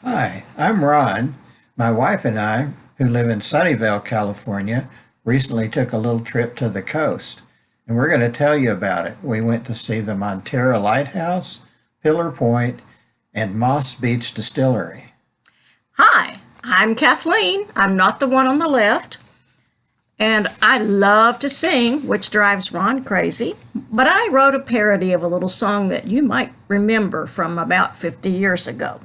Hi, I'm Ron. My wife and I, who live in Sunnyvale, California, recently took a little trip to the coast, and we're going to tell you about it. We went to see the Montera Lighthouse, Pillar Point, and Moss Beach Distillery. Hi, I'm Kathleen. I'm not the one on the left. And I love to sing, which drives Ron crazy. But I wrote a parody of a little song that you might remember from about 50 years ago.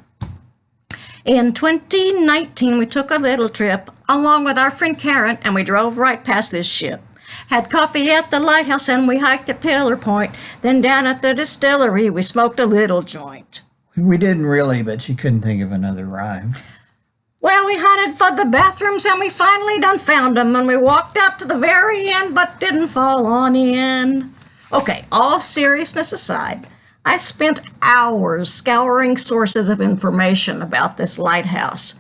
In 2019, we took a little trip along with our friend Karen, and we drove right past this ship. Had coffee at the lighthouse and we hiked at Pillar Point. Then down at the distillery, we smoked a little joint. We didn't really, but she couldn't think of another rhyme. Well, we hunted for the bathrooms and we finally done found them, and we walked out to the very end but didn't fall on in. Okay, all seriousness aside, I spent hours scouring sources of information about this lighthouse,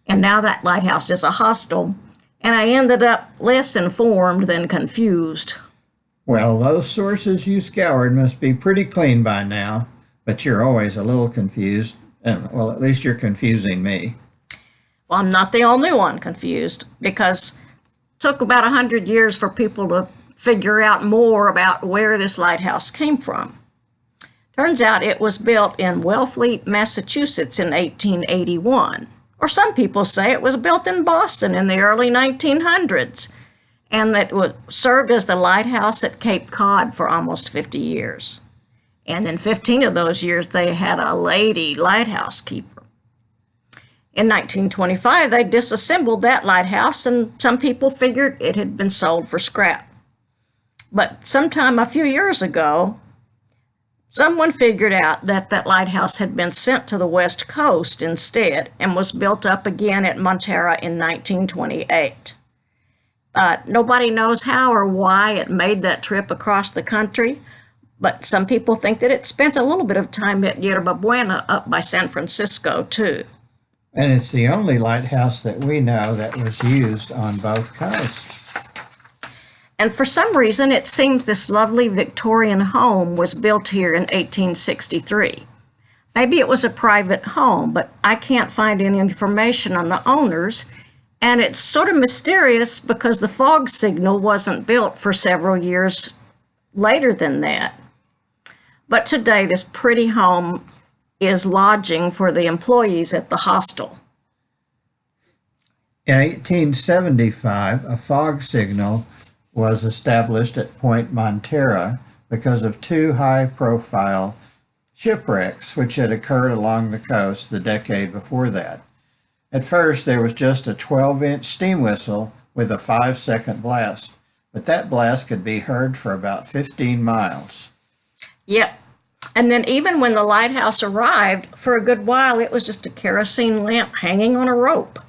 and now that lighthouse is a hostel, and I ended up less informed than confused. Well, those sources you scoured must be pretty clean by now, but you're always a little confused, and well, at least you're confusing me. Well, I'm not the only one confused, because it took about 100 years for people to figure out more about where this lighthouse came from. Turns out it was built in Wellfleet, Massachusetts in 1881. Or some people say it was built in Boston in the early 1900s, and that it served as the lighthouse at Cape Cod for almost 50 years. And in 15 of those years, they had a lady lighthouse keeper. In 1925, they disassembled that lighthouse, and some people figured it had been sold for scrap. But sometime a few years ago, someone figured out that that lighthouse had been sent to the West Coast instead and was built up again at Montera in 1928. Nobody knows how or why it made that trip across the country, but some people think that it spent a little bit of time at Yerba Buena up by San Francisco, too. And it's the only lighthouse that we know that was used on both coasts. And for some reason, it seems this lovely Victorian home was built here in 1863. Maybe it was a private home, but I can't find any information on the owners. And it's sort of mysterious because the fog signal wasn't built for several years later than that. But today, this pretty home is lodging for the employees at the hostel. In 1875, a fog signal was established at Point Montera because of two high-profile shipwrecks which had occurred along the coast the decade before that. At first, there was just a 12-inch steam whistle with a 5-second blast, but that blast could be heard for about 15 miles. Yep. And then even when the lighthouse arrived, for a good while, it was just a kerosene lamp hanging on a rope.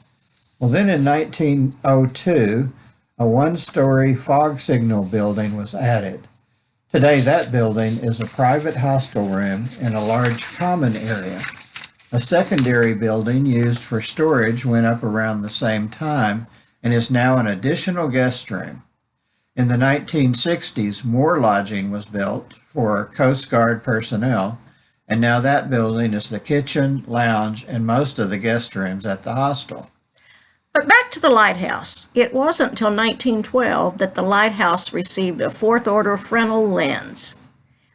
Well, then in 1902, a one-story fog signal building was added. Today, that building is a private hostel room in a large common area. A secondary building used for storage went up around the same time and is now an additional guest room. In the 1960s, more lodging was built for Coast Guard personnel, and now that building is the kitchen, lounge, and most of the guest rooms at the hostel. But back to the lighthouse. It wasn't until 1912 that the lighthouse received a fourth-order Fresnel lens.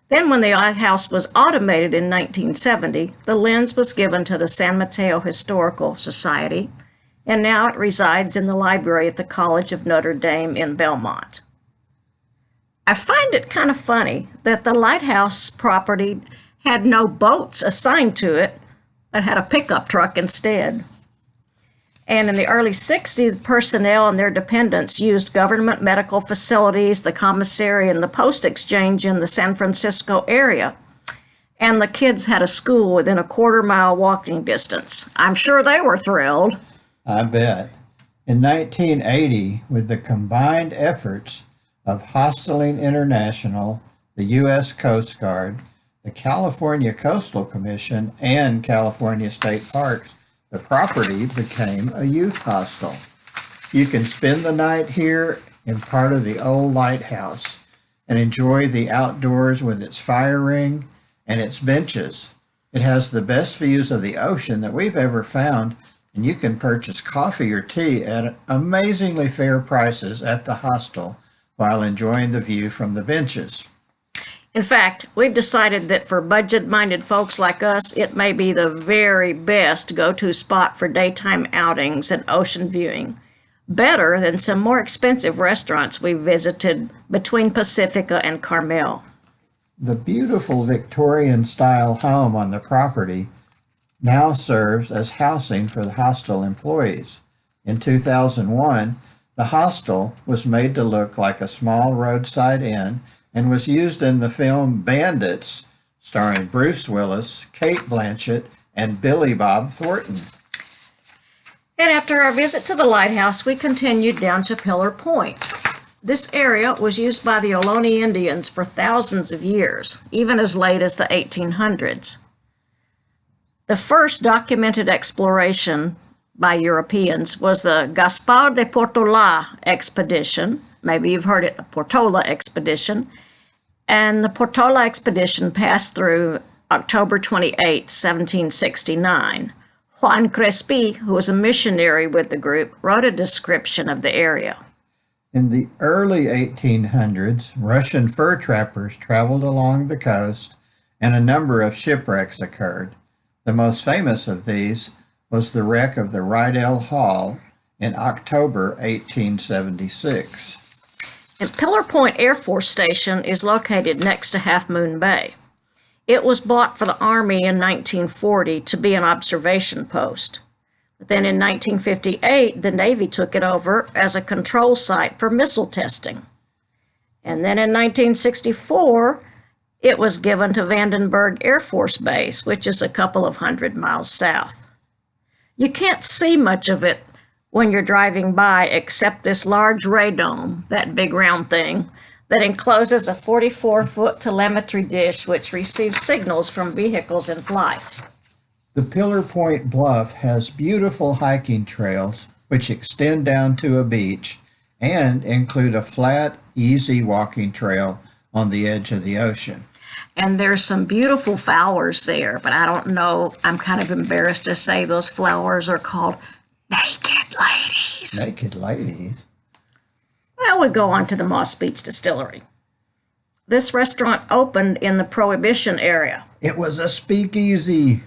Then when the lighthouse was automated in 1970, the lens was given to the San Mateo Historical Society, and now it resides in the library at the College of Notre Dame in Belmont. I find it kind of funny that the lighthouse property had no boats assigned to it, but had a pickup truck instead. And in the early 60s, personnel and their dependents used government medical facilities, the commissary, and the post exchange in the San Francisco area. And the kids had a school within a quarter-mile walking distance. I'm sure they were thrilled. I bet. In 1980, with the combined efforts of Hosteling International, the U.S. Coast Guard, the California Coastal Commission, and California State Parks, the property became a youth hostel. You can spend the night here in part of the old lighthouse and enjoy the outdoors with its fire ring and its benches. It has the best views of the ocean that we've ever found, and you can purchase coffee or tea at amazingly fair prices at the hostel while enjoying the view from the benches. In fact, we've decided that for budget-minded folks like us, it may be the very best go-to spot for daytime outings and ocean viewing. Better than some more expensive restaurants we visited between Pacifica and Carmel. The beautiful Victorian-style home on the property now serves as housing for the hostel employees. In 2001, the hostel was made to look like a small roadside inn and was used in the film Bandits, starring Bruce Willis, Cate Blanchett, and Billy Bob Thornton. And after our visit to the lighthouse, we continued down to Pillar Point. This area was used by the Ohlone Indians for thousands of years, even as late as the 1800s. The first documented exploration by Europeans was the Gaspar de Portola expedition. Maybe you've heard it, the Portola expedition. And the Portola expedition passed through October 28, 1769. Juan Crespi, who was a missionary with the group, wrote a description of the area. In the early 1800s, Russian fur trappers traveled along the coast, and a number of shipwrecks occurred. The most famous of these was the wreck of the Rydell Hall in October 1876. And Pillar Point Air Force Station is located next to Half Moon Bay. It was bought for the Army in 1940 to be an observation post. But then in 1958, the Navy took it over as a control site for missile testing. And then in 1964, it was given to Vandenberg Air Force Base, which is a couple of 100 miles south. You can't see much of it when you're driving by except this large radome, that big round thing, that encloses a 44-foot telemetry dish which receives signals from vehicles in flight. The Pillar Point Bluff has beautiful hiking trails which extend down to a beach and include a flat, easy walking trail on the edge of the ocean. And there's some beautiful flowers there, but I don't know, I'm kind of embarrassed to say those flowers are called naked ladies. Naked ladies? Well, we go on to the Moss Beach Distillery. This restaurant opened in the Prohibition era. It was a speakeasy.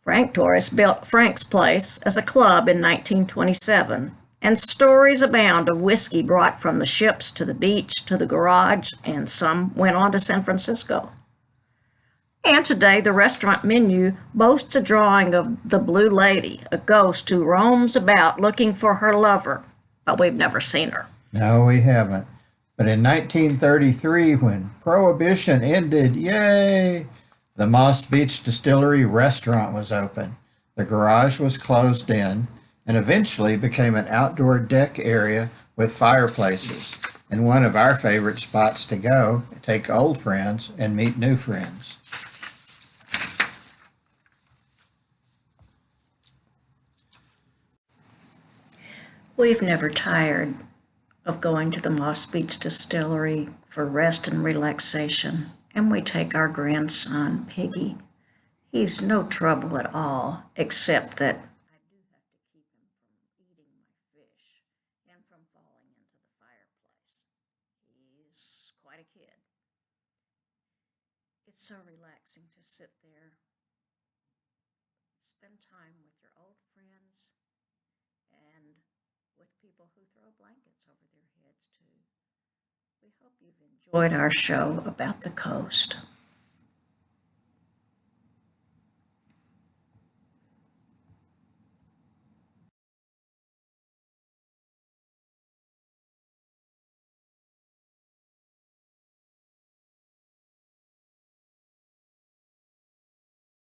Frank Torres built Frank's Place as a club in 1927, and stories abound of whiskey brought from the ships to the beach to the garage, and some went on to San Francisco. And today, the restaurant menu boasts a drawing of the Blue Lady, a ghost who roams about looking for her lover, but we've never seen her. No, we haven't. But in 1933, when Prohibition ended, yay, the Moss Beach Distillery restaurant was open. The garage was closed in and eventually became an outdoor deck area with fireplaces, and one of our favorite spots to go, take old friends and meet new friends. We've never tired of going to the Moss Beach Distillery for rest and relaxation, and we take our grandson, Piggy. He's no trouble at all, except that I do have to keep him from eating my fish and from falling into the fireplace. He's quite a kid. It's so relaxing to sit there, spend time with your old friends, and with people who throw blankets over their heads, too. We hope you've enjoyed our show about the coast.